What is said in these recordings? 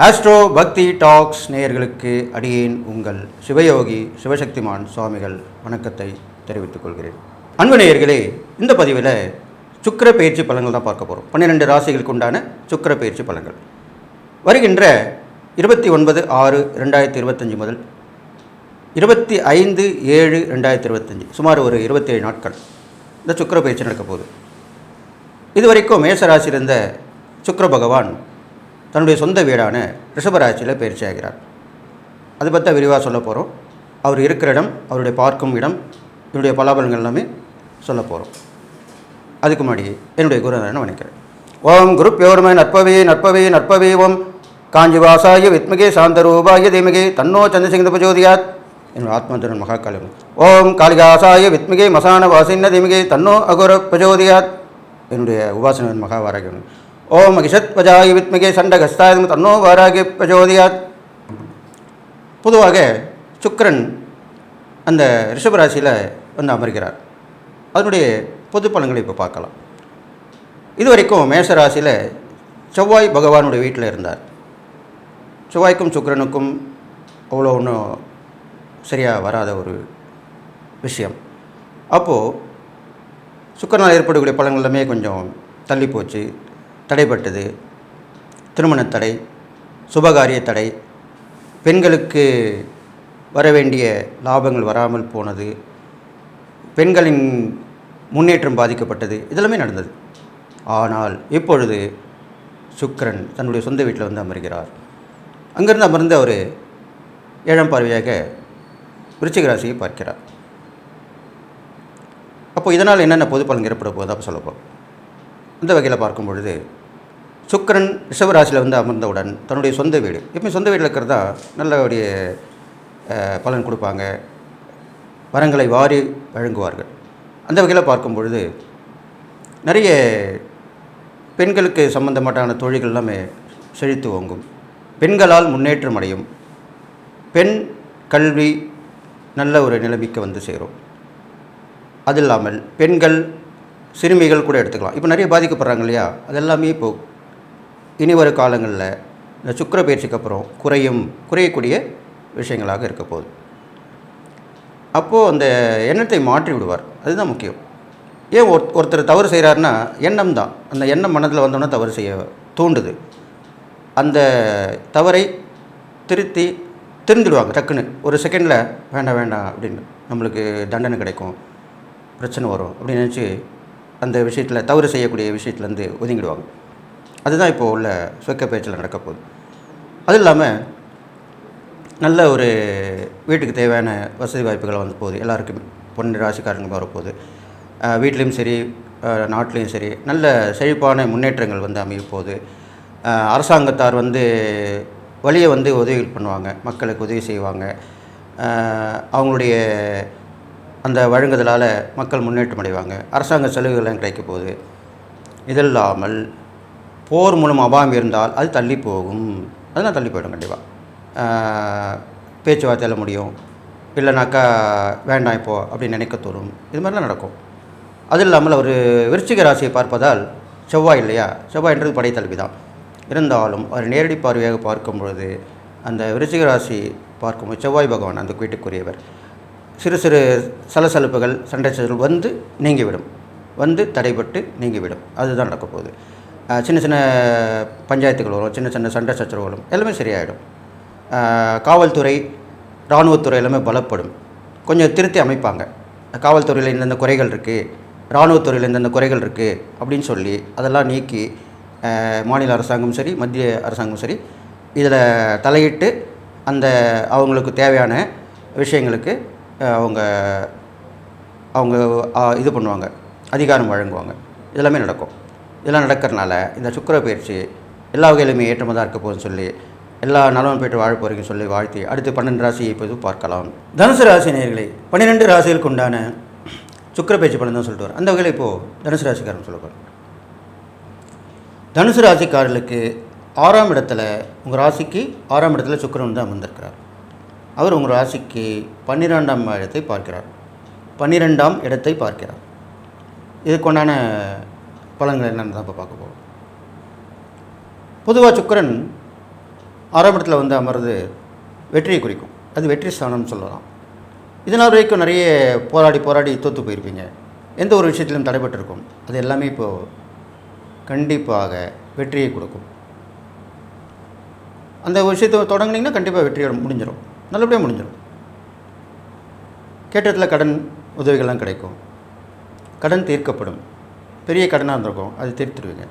Astro பக்தி tax நேயர்களுக்கு அடியேன் உங்கள் சிவயோகி சிவசக்திமான் சுவாமிகள் வணக்கத்தை தெரிவித்துக் கொள்கிறேன். அன்பு நேயர்களே, இந்த பதிவில் சுக்கிர பயிற்சி பலன்கள் தான் பார்க்க போகிறோம். 12 ராசிகளுக்கு உண்டான சுக்கிர பயிற்சி பலன்கள் வருகின்ற 29/6/2025 முதல் 25/7/2025 சுமார் ஒரு 27 நாட்கள் இந்த சுக்கிர பயிற்சி நடக்க போகுது. இதுவரைக்கும் மேசராசியில் இருந்த சுக்கிர பகவான் தன்னுடைய சொந்த வீடான ரிஷபராசியில் பயிற்சி ஆகிறார். அதை பற்றி விரிவாக சொல்ல போகிறோம். அவர் இருக்கிற இடம், அவருடைய பார்க்கும் இடம், என்னுடைய பலாபலங்கள் எல்லாமே சொல்ல போகிறோம். அதுக்கு முன்னாடி என்னுடைய குருநாதனை வணங்குகிறேன். ஓம் குரு பியோர்ம நற்பவே நற்பவே நற்பவே ஓம் காஞ்சிவாசாய வித்மகே சாந்தரூபாய தீமகே தன்னோ சந்திரசிங்க பிரஜோதியாத். என்னுடைய ஆத்மதன் மகாகாலம். ஓம் காளிகாசாய வித்மகே மசான வாசின்ன தீமகே தன்னோ அகுர பிரஜோதியாத். என்னுடைய உபாசனன் மகாவாராகியன். ஓம் மகிஷத்வஜாய வித்மகே சண்டகஸ்தாய தன்னோ வாராகி பிரஜோதியாத். பொதுவாக சுக்கிரன் அந்த ரிஷபராசியில் வந்து அமர்கிறார். அதனுடைய பொது பலன்களை இப்போ பார்க்கலாம். இதுவரைக்கும் மேஷராசியில் செவ்வாய் பகவானுடைய வீட்டில் இருந்தார். செவ்வாய்க்கும் சுக்கிரனுக்கும் அவ்வளோ ஒன்றும் சரியாக வராத ஒரு விஷயம். அப்போது சுக்கிரனால் ஏற்படக்கூடிய பலன்கள் எல்லாமே கொஞ்சம் தள்ளி போச்சு, தடைப்பட்டது. திருமணத் தடை, சுபகாரிய தடை, பெண்களுக்கு வர வேண்டிய லாபங்கள் வராமல் போனது, பெண்களின் முன்னேற்றம் பாதிக்கப்பட்டது, இதெல்லாமே நடந்தது. ஆனால் இப்பொழுது சுக்கிரன் தன்னுடைய சொந்த வீட்டில் வந்து அமர்கிறார். அங்கிருந்து அமர்ந்து அவர் 7ஆம் பார்வையாக விருச்சிக ராசியை பார்க்கிறார். அப்போது இதனால் என்னென்ன பொது பலன் ஏற்பட போகுது அப்போ சொல்லப்போம். இந்த வகையில் பார்க்கும் பொழுது சுக்கிரன் ரிஷபராசியில் வந்து அமர்ந்தவுடன் தன்னுடைய சொந்த வீடு, எப்பயும் சொந்த வீட்டில் இருக்கிறதா நல்லபடிய பலன் கொடுப்பாங்க, வரங்களை வாரி வழங்குவார்கள். அந்த வகையில் பார்க்கும் பொழுது நிறைய பெண்களுக்கு சம்பந்தமாட்டான தொழில்கள் எல்லாமே செழித்து ஓங்கும், பெண்களால் முன்னேற்றம் அடையும், பெண் கல்வி நல்ல ஒரு நிலைமைக்கு வந்து சேரும். அது இல்லாமல் பெண்கள் சிறுமிகள் கூட எடுத்துக்கலாம். இப்போ நிறைய பாதிக்கப்படுறாங்க இல்லையா, அதெல்லாமே இப்போது இனி வரும் காலங்களில் இந்த சுக்கிர பயிற்சிக்கு அப்புறம் குறையக்கூடிய விஷயங்களாக இருக்க போகுது. அப்போது அந்த எண்ணத்தை மாற்றி விடுவார். அதுதான் முக்கியம். ஏன் ஒருத்தர் தவறு செய்கிறாருன்னா எண்ணம் தான். அந்த எண்ணம் மனதில் வந்தோன்னா தவறு செய்ய தூண்டுது. அந்த தவறை திருந்திடுவாங்க டக்குன்னு. ஒரு செகண்டில் வேண்டாம் அப்படின்னு நம்மளுக்கு தண்டனை கிடைக்கும், பிரச்சனை வரும் அப்படின்னு நினச்சி அந்த விஷயத்தில் தவறு செய்யக்கூடிய விஷயத்துலேருந்து ஒதுங்கிடுவாங்க. அதுதான் இப்போது உள்ள சுக்கிர பயிற்சியில் நடக்க போகுது. அது இல்லாமல் நல்ல ஒரு வீட்டுக்கு தேவையான வசதி வாய்ப்புகளை வந்து போகுது. எல்லாருக்குமே 12 ராசிக்காரங்க வரப்போகுது. வீட்லேயும் சரி நாட்டிலையும் சரி நல்ல செழிப்பான முன்னேற்றங்கள் வந்து அமைய போகுது. அரசாங்கத்தார் வந்து வழியை வந்து உதவி பண்ணுவாங்க, மக்களுக்கு உதவி செய்வாங்க. அவங்களுடைய அந்த வழங்குதலால் மக்கள் முன்னேற்றம் அடைவாங்க. அரசாங்க சலுகைகள்லாம் கிடைக்க போகுது. இதில்லாமல் போர் மூலம் அபாயம் இருந்தால் அது தள்ளி போகும். அதெல்லாம் தள்ளி போயிடும் கண்டிப்பாக. பேச்சுவார்த்தையில் முடியும், இல்லைனாக்கா வேண்டாம் இப்போது அப்படின்னு நினைக்க தோணும். இது மாதிரிலாம் நடக்கும். அது இல்லாமல் ஒரு விருச்சிக ராசியை பார்ப்பதால் செவ்வாய் இல்லையா, செவ்வாய்ன்றது படைத்தலைவி தான். இருந்தாலும் அவர் நேரடி பார்வையாக பார்க்கும் பொழுது அந்த விருச்சிக ராசி பார்க்கும்போது செவ்வாய் பகவான் அந்த வீட்டுக்குரியவர். சிறு சிறு சலசலப்புகள் சண்டை சச்சரவுகள் வந்து நீங்கிவிடும், வந்து தடைப்பட்டு நீங்கிவிடும். அதுதான் நடக்க போகுது. சின்ன சின்ன பஞ்சாயத்துகள் வரும், சின்ன சின்ன சண்டை சச்சரவுகளும் எல்லாமே சரியாயிடும். காவல்துறை, இராணுவத்துறை எல்லாமே பலப்படும். கொஞ்சம் திருத்தி அமைப்பாங்க. காவல்துறையில் இந்தந்த குறைகள் இருக்குது, இராணுவத்துறையில் இந்தந்த குறைகள் இருக்குது அப்படின்னு சொல்லி அதெல்லாம் நீக்கி மாநில அரசாங்கமும் சரி மத்திய அரசாங்கமும் சரி இதில் தலையிட்டு அந்த அவங்களுக்கு தேவையான விஷயங்களுக்கு அவங்க இது பண்ணுவாங்க, அதிகாரம் வழங்குவாங்க. இதெல்லாமே நடக்கும். இதெல்லாம் நடக்கிறதுனால இந்த சுக்கிர பயிற்சி எல்லா வகையிலுமே ஏற்றமாக தான் இருக்க போகுதுன்னு சொல்லி எல்லா நலமும் போய்ட்டு வாழ போகிறீங்கன்னு சொல்லி வாழ்த்தி அடுத்து 12 ராசியை இப்போது பார்க்கலாம். தனுசு ராசி நேயர்களே, 12 ராசிகளுக்கு உண்டான சுக்கிர பயிற்சி பலன் தான் சொல்லிட்டு வரும். அந்த வகையில் இப்போது தனுசு ராசிக்காரன் சொல்ல போகிறேன். தனுசு ராசிக்காரர்களுக்கு 6ஆம் இடத்துல, உங்கள் ராசிக்கு 6ஆம் இடத்துல சுக்கிரன் வந்து அமர்ந்திருக்கிறார். அவர் உங்கள் ராசிக்கு 12ஆம் இடத்தை பார்க்கிறார். 12ஆம் இடத்தை பார்க்கிறார். இதுக்குண்டான பலன்கள் என்னென்னு தான் இப்போ பார்க்க போகிறோம். பொதுவாக சுக்கிரன் 6ஆம் இடத்துல வந்து அமர்ந்து வெற்றியை குறிக்கும். அது வெற்றி ஸ்தானம்னு சொல்லலாம். இதனால் வரைக்கும் நிறைய போராடி தோற்று போயிருப்பீங்க. எந்த ஒரு விஷயத்திலும் தடைபட்டிருக்கும். அது எல்லாமே இப்போது கண்டிப்பாக வெற்றியை கொடுக்கும். அந்த ஒரு விஷயத்தை தொடங்குனீங்கன்னா கண்டிப்பாக வெற்றியோட முடிஞ்சிடும், நல்லபடியாக முடிஞ்சிடும். கேட்டதில் கடன் உதவிகள்லாம் கிடைக்கும், கடன் தீர்க்கப்படும். பெரிய கடனாக இருந்திருக்கும், அது தீர்த்துடுவீங்க.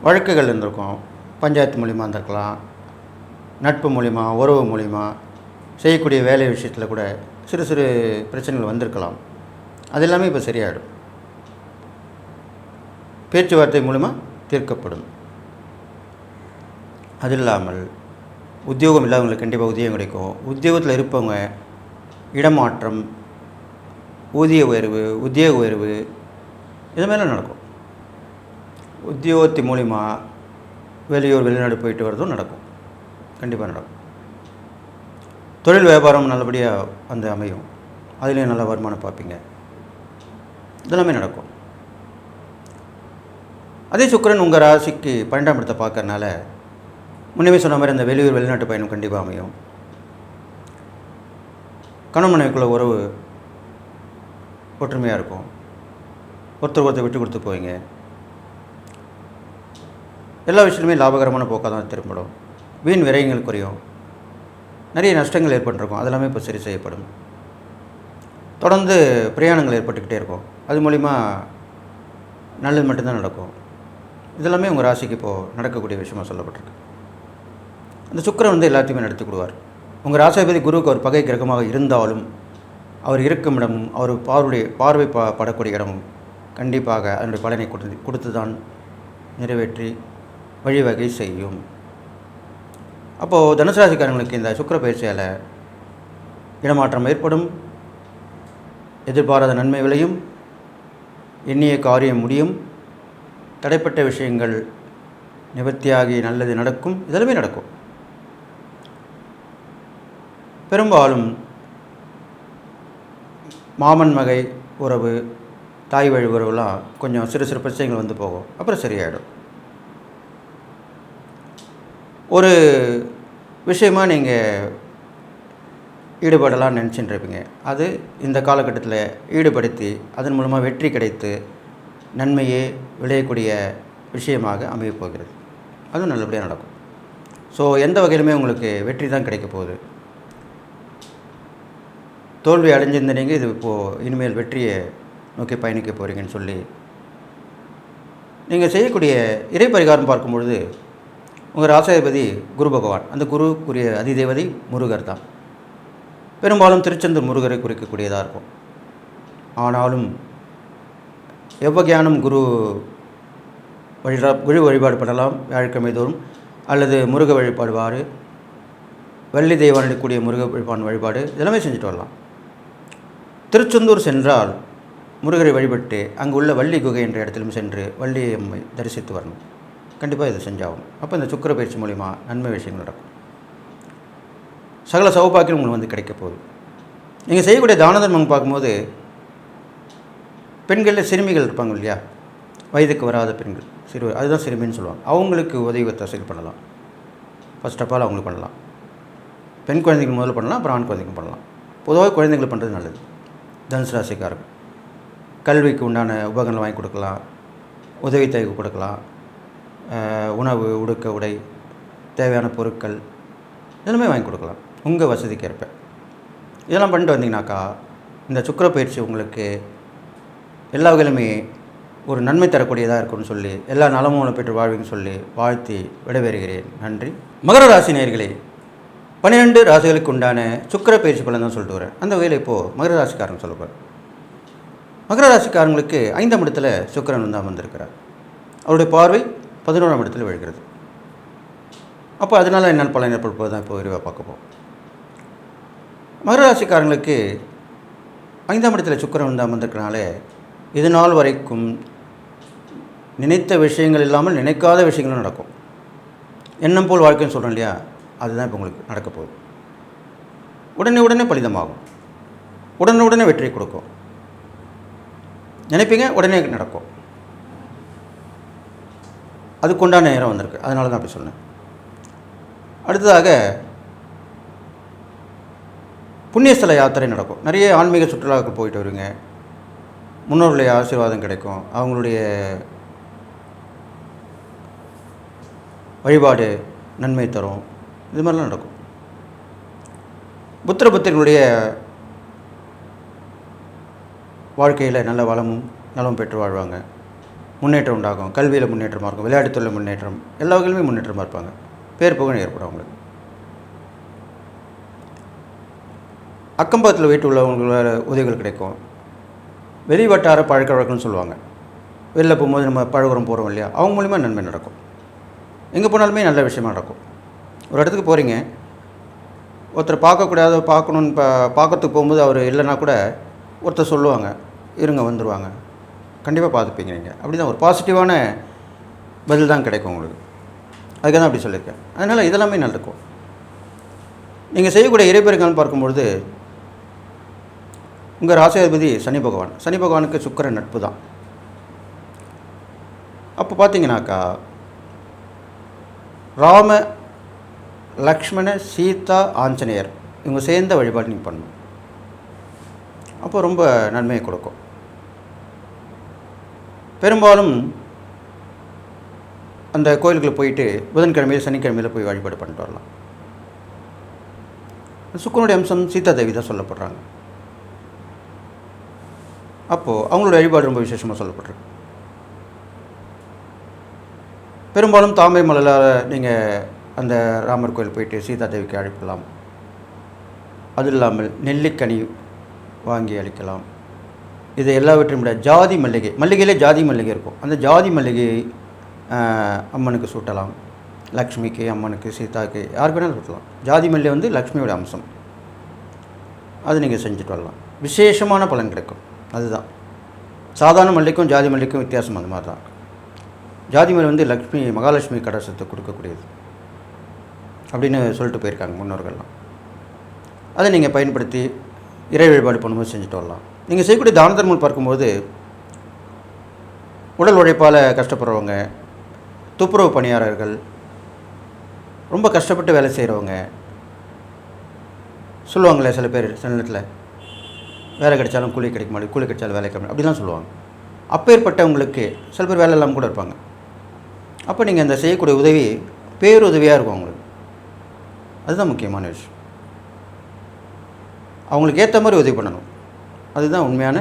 வழக்குகள் இருந்திருக்கும், பஞ்சாயத்து மூலிமா இருந்திருக்கலாம், நட்பு மூலிமா, உறவு மூலிமா, செய்யக்கூடிய வேலை விஷயத்தில் கூட சிறு சிறு பிரச்சனைகள் வந்திருக்கலாம். அது எல்லாமே இப்போ சரியாயிடும். பேச்சுவார்த்தை மூலமாக தீர்க்கப்படும். அது இல்லாமல் உத்தியோகம் இல்லாதவங்களுக்கு கண்டிப்பாக உத்தியோகம் கிடைக்கும். உத்தியோகத்தில் இருப்பவங்க இடமாற்றம், ஊதிய உயர்வு, உத்தியோக உயர்வு இது மாதிரிலாம் நடக்கும். உத்தியோகத்தின் மூலிமா வெளியூர் வெளிநாடு போயிட்டு வரதும் நடக்கும், கண்டிப்பாக நடக்கும். தொழில் வியாபாரம் நல்லபடியாக வந்து அமையும், அதுலேயும் நல்ல வருமானம் பார்ப்பீங்க. இதெல்லாமே நடக்கும். அதே சுக்கிரன் உங்கள் ராசிக்கு 12ஆம் இடத்தை பார்க்கறனால முன்னமே சொன்ன மாதிரி அந்த வெளியூர் வெளிநாட்டு பயணம் கண்டிப்பாக அமையும். கணவன் மனைவிக்குள்ள உறவு ஒற்றுமையாக இருக்கும். ஒருத்தர் விட்டு கொடுத்து போவீங்க. எல்லா விஷயத்துலையுமே லாபகரமான போக்காக தான் திரும்பிடும். வீண் விரயங்கள் குறையும். நிறைய நஷ்டங்கள் ஏற்பட்டிருக்கும், அதெல்லாமே இப்போ சரி செய்யப்படும். தொடர்ந்து பிரயாணங்கள் ஏற்பட்டுக்கிட்டே இருக்கும், அது மூலிமா நல்லது மட்டும்தான் நடக்கும். இதெல்லாமே உங்கள் ராசிக்கு இப்போது நடக்கக்கூடிய விஷயமாக சொல்லப்பட்டிருக்கு. அந்த சுக்கிரன் வந்து எல்லாத்தையுமே நடத்தி கொடுவார். உங்கள் ராசிபதி குருவுக்கு ஒரு பகை கிரகமாக இருந்தாலும் அவர் இருக்கும் இடமும் அவர் பார்வை படக்கூடிய இடமும் கண்டிப்பாக அதனுடைய பலனை கொடுத்து தான் நிறைவேற்றி வழிவகை செய்யும். அப்போது தனுசு ராசிக்காரங்களுக்கு இந்த சுக்கிர பயிற்சியால் இடமாற்றம் ஏற்படும், எதிர்பாராத நன்மை விளையும், எண்ணிய காரியம் முடியும், தடைப்பட்ட விஷயங்கள் நிவர்த்தியாகி நல்லது நடக்கும், இதெல்லாமே நடக்கும். பெரும்பாலும் மாமன் மகை உறவு, தாய் வழி உறவுலாம் கொஞ்சம் சிறு சிறு பிரச்சனைகள் வந்து போகும், அப்புறம் சரியாயிடும். ஒரு விஷயமாக நீங்கள் ஈடுபடலாம்னு நினச்சிட்டு இருப்பீங்க, அது இந்த காலகட்டத்தில் ஈடுபடுத்தி அதன் மூலமாக வெற்றி கிடைத்து நன்மையே விளையக்கூடிய விஷயமாக அமையப் போகிறது. அதுவும் நல்லபடியாக நடக்கும். ஸோ எந்த வகையிலுமே உங்களுக்கு வெற்றி தான் கிடைக்க போகுது. தோல்வி அடைஞ்சிருந்த நீங்கள் இது இப்போது இனிமேல் வெற்றியை நோக்கி பயணிக்க போகிறீங்கன்னு சொல்லி நீங்கள் செய்யக்கூடிய இறை பரிகாரம் பார்க்கும்பொழுது உங்கள் ராசாதிபதி குரு பகவான், அந்த குருக்குரிய அதிதேவதை முருகர் தான். பெரும்பாலும் திருச்செந்தூர் முருகரை குறிக்கக்கூடியதாக இருக்கும். ஆனாலும் எவ்வகையான குரு வழிபாடு பண்ணலாம் வியாழக்கிழமை தோறும், அல்லது முருக வழிபாடுவார், வள்ளி தெய்வானிடக்கூடிய முருக வழிபாடு இதெல்லாமே செஞ்சுட்டு வரலாம். திருச்செந்தூர் சென்றால் முருகரை வழிபட்டு அங்கு உள்ள வள்ளி குகை என்ற இடத்திலும் சென்று வள்ளி அம்மை தரிசித்து வரணும். கண்டிப்பாக இதை செஞ்சாகும். அப்போ இந்த சுக்கிர பயிற்சி மூலிமா நன்மை விஷயங்கள் நடக்கும். சகல சௌபாக்கியம் உங்களுக்கு வந்து கிடைக்க போகுது. நீங்கள் செய்யக்கூடிய தான தர்மம் பார்க்கும்போது பெண்களில் சிறுமிகள் இருப்பாங்க இல்லையா, வயதுக்கு வராத பெண்கள், சிறுவர், அதுதான் சிறுமின்னு சொல்லுவாங்க. அவங்களுக்கு உதவி தசைகள் பண்ணலாம். ஃபர்ஸ்ட் ஆஃப் ஆல் அவங்களுக்கு பண்ணலாம். பெண் குழந்தைகள் முதல்ல பண்ணலாம், அப்புறம் ஆண் குழந்தைகள் பண்ணலாம். பொதுவாக குழந்தைகள் பண்ணுறது நல்லது. தனுசு ராசிக்காரர்கள் கல்விக்கு உண்டான உபகரணங்கள் வாங்கி கொடுக்கலாம், உதவித்தொகை கொடுக்கலாம், உணவு, உடுக்க, உடை, தேவையான பொருட்கள் இதெல்லாமே வாங்கி கொடுக்கலாம் உங்கள் வசதிக்கு ஏற்ப. இதெல்லாம் பண்ணிட்டு வந்தீங்கன்னாக்கா இந்த சுக்கிர பயிற்சி உங்களுக்கு எல்லா வகையிலுமே ஒரு நன்மை தரக்கூடியதாக இருக்கும்னு சொல்லி எல்லா நலமும் பெற்று வாழ்வின்னு சொல்லி வாழ்த்தி விடைபெறுகிறேன். நன்றி. மகர ராசி நேயர்களே, 12 ராசிகளுக்கு உண்டான சுக்கிர பயிற்சி பலன் தான் சொல்லிட்டு வரேன். அந்த வகையில் இப்போது மகர ராசிக்காரங்க சொல்ல போகிறேன். மகர ராசிக்காரங்களுக்கு 5ஆம் இடத்துல சுக்கிரன் வந்து அமர்ந்திருக்கிறார். அவருடைய பார்வை 11ஆம் இடத்துல விழுகிறது. அப்போ அதனால் என்ன பலன் ஏற்படுவது தான் இப்போ விரிவாக பார்க்க போகிறோம். மகர ராசிக்காரங்களுக்கு 5ஆம் இடத்துல சுக்கிரன் வந்து அமர்ந்திருக்கிறனால இது நாள் வரைக்கும் நினைத்த விஷயங்கள் இல்லாமல் நினைக்காத விஷயங்களும் நடக்கும். எண்ணம் போல் வாழ்க்கைன்னு சொல்கிறோம் இல்லையா, அதுதான் இப்போ உங்களுக்கு நடக்க போகுது. உடனே பலிதமாகும், உடனே வெற்றி கொடுக்கும். நினைப்பீங்க, உடனே நடக்கும். அதுக்குண்டான நேரம் வந்திருக்கு, அதனால தான் அப்படி சொன்னேன். அடுத்ததாக புண்ணியஸ்தல யாத்திரை நடக்கும். நிறைய ஆன்மீக சுற்றுலாவுக்கு போயிட்டு வருவீங்க. முன்னோர்களுடைய ஆசீர்வாதம் கிடைக்கும். அவங்களுடைய வழிபாடு நன்மை தரும். இது மாதிரிலாம் நடக்கும். புத்திர புத்திரனுடைய வாழ்க்கையில் நல்ல வளமும் நலமும் பெற்று வாழ்வாங்க. முன்னேற்றம் உண்டாகும். கல்வியில் முன்னேற்றமாக இருக்கும். விளையாட்டுத்துறையில் முன்னேற்றம், எல்லா வகையிலுமே முன்னேற்றமாக இருப்பாங்க. பேர் புகழ் ஏற்படும் அவங்களுக்கு. அக்கம்பக்கத்தில் வீட்டு உள்ளவங்களோட உதவிகள் கிடைக்கும். வெளி வட்டார பழக்க வழக்கம்னு சொல்லுவாங்க. வெளில போகும்போது நம்ம பழகுறம் போகிறோம் இல்லையா, அவங்க மூலிமா நன்மை நடக்கும். எங்கே போனாலுமே நல்ல விஷயமா நடக்கும். ஒரு இடத்துக்கு போகிறீங்க, ஒருத்தர் பார்க்கக்கூடாத பார்க்கணுன்னு பார்க்கறதுக்கு போகும்போது அவர் இல்லைன்னா கூட ஒருத்தர் சொல்லுவாங்க, இருங்க வந்துடுவாங்க, கண்டிப்பாக பார்த்துப்பீங்க நீங்கள். அப்படி தான் ஒரு பாசிட்டிவான பதில் தான் கிடைக்கும் உங்களுக்கு. அதுக்காக தான் அப்படி சொல்லியிருக்கேன். அதனால் இதெல்லாமே நடக்கும். நீங்கள் செய்யக்கூடிய இறைப்பெருங்கள்னு பார்க்கும்பொழுது உங்கள் ராசியாதிபதி சனி பகவான். சனி பகவானுக்கு சுக்கிரன் நட்பு தான். அப்போ பார்த்தீங்கன்னாக்கா ராம, லக்ஷ்மண, சீதா, ஆஞ்சநேயர் இவங்க சேர்ந்த வழிபாடு நீங்கள் பண்ணணும். அப்போ ரொம்ப நன்மையை கொடுக்கும். பெரும்பாலும் அந்த கோயிலுக்குள்ள போயிட்டு புதன்கிழமையில் சனிக்கிழமையில் போய் வழிபாடு பண்ணிட்டு வரலாம். சுக்கிரனுடைய அம்சம் சீதா தேவி தான் சொல்லப்படுறாங்க. அப்போது அவங்களோட வழிபாடு ரொம்ப விசேஷமாக சொல்லப்பட்டிருக்கு. பெரும்பாலும் தாமரை மலரால் நீங்கள் அந்த ராமர் கோயில் போயிட்டு சீதா தேவிக்கு அழைக்கலாம். அது இல்லாமல் நெல்லிக்கனி வாங்கி அளிக்கலாம். இது எல்லாவற்றையும் விட ஜாதி மல்லிகை, மல்லிகையிலே ஜாதி மல்லிகை இருக்கும். அந்த ஜாதி மல்லிகையை அம்மனுக்கு சூட்டலாம். லக்ஷ்மிக்கு, அம்மனுக்கு, சீதாவுக்கு, யாருக்கு வேணாலும் சூட்டலாம். ஜாதி மல்லிகை வந்து லக்ஷ்மியோட அம்சம். அது நீங்கள் செஞ்சுட்டு வரலாம். விசேஷமான பலன் கிடைக்கும். அதுதான் சாதாரண மல்லிக்கும் ஜாதி மல்லிக்கும் வித்தியாசம். அந்த மாதிரி தான் ஜாதி மல்லி வந்து லக்ஷ்மி, மகாலட்சுமி கடாட்சத்தை கொடுக்கக்கூடியது அப்படின்னு சொல்லிட்டு போயிருக்காங்க முன்னோர்கள்லாம். அதை நீங்கள் பயன்படுத்தி இறை வழிபாடு பண்ணும்போது செஞ்சுட்டு வரலாம். நீங்கள் செய்யக்கூடிய தான தர்மம் பார்க்கும்போது உடல் உழைப்பால் கஷ்டப்படுறவங்க, துப்புரவு பணியாளர்கள், ரொம்ப கஷ்டப்பட்டு வேலை செய்கிறவங்க சொல்லுவாங்களே சில பேர், சில நேரத்தில் வேலை கிடைச்சாலும் கூலி கிடைக்க மாட்டேங்குது, கூலி கிடைச்சாலும் வேலை கிடைக்க அப்படிலாம் சொல்லுவாங்க. அப்பேற்பட்டவங்களுக்கு சில பேர் வேலை இல்லாமல் கூட இருப்பாங்க. அப்போ நீங்கள் அந்த செய்யக்கூடிய உதவி பேருதவியாக இருக்கும் அவங்களுக்கு. அதுதான் முக்கியமான விஷயம். அவங்களுக்கு ஏற்ற மாதிரி உதவி பண்ணணும். அதுதான் உண்மையான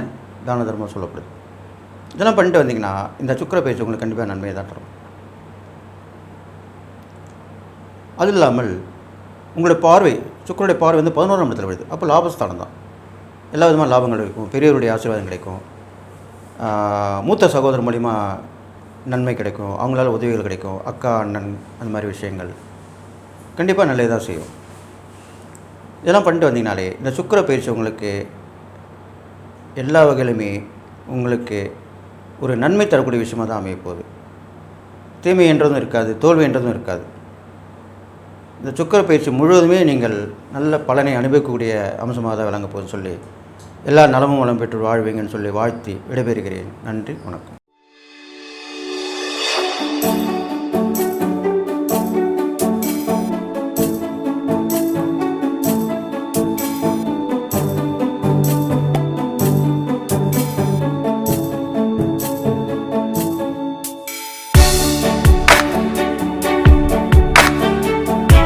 தான தர்மம் சொல்லப்படுது. இதெல்லாம் பண்ணிட்டு வந்தீங்கன்னா இந்த சுக்கிர பயிற்சி உங்களுக்கு கண்டிப்பாக நன்மையை தான் தரும். அது இல்லாமல் உங்களுடைய பார்வை, சுக்கிரனுடைய பார்வை வந்து 11ஆம் இடத்துல விழுது. அப்போ லாபஸ்தானம் தான். எல்லா விதமான லாபங்கள் கிடைக்கும். பெரியவருடைய ஆசீர்வாதம் கிடைக்கும். மூத்த சகோதரர் மூலிமா நன்மை கிடைக்கும். அவங்களால உதவிகள் கிடைக்கும். அக்கா, அண்ணன், அந்த மாதிரி விஷயங்கள் கண்டிப்பாக நல்லதாக செய்யும். இதெல்லாம் பண்ணிட்டு வந்தீங்கனாலே இந்த சுக்கிர பயிற்சி உங்களுக்கு எல்லா வகையிலுமே உங்களுக்கு ஒரு நன்மை தரக்கூடிய விஷயமாக தான் அமைய போகுது. தீமை என்றதும் இருக்காது, தோல்வி என்றதும் இருக்காது. இந்த சுக்கிர பயிற்சி முழுவதுமே நீங்கள் நல்ல பலனை அனுபவிக்கக்கூடிய அம்சமாக தான் விளங்க போகுதுன்னு சொல்லி எல்லா நலமும் வளம் பெற்று வாழ்வீங்கன்னு சொல்லி வாழ்த்தி விடைபெறுகிறேன். நன்றி, வணக்கம்.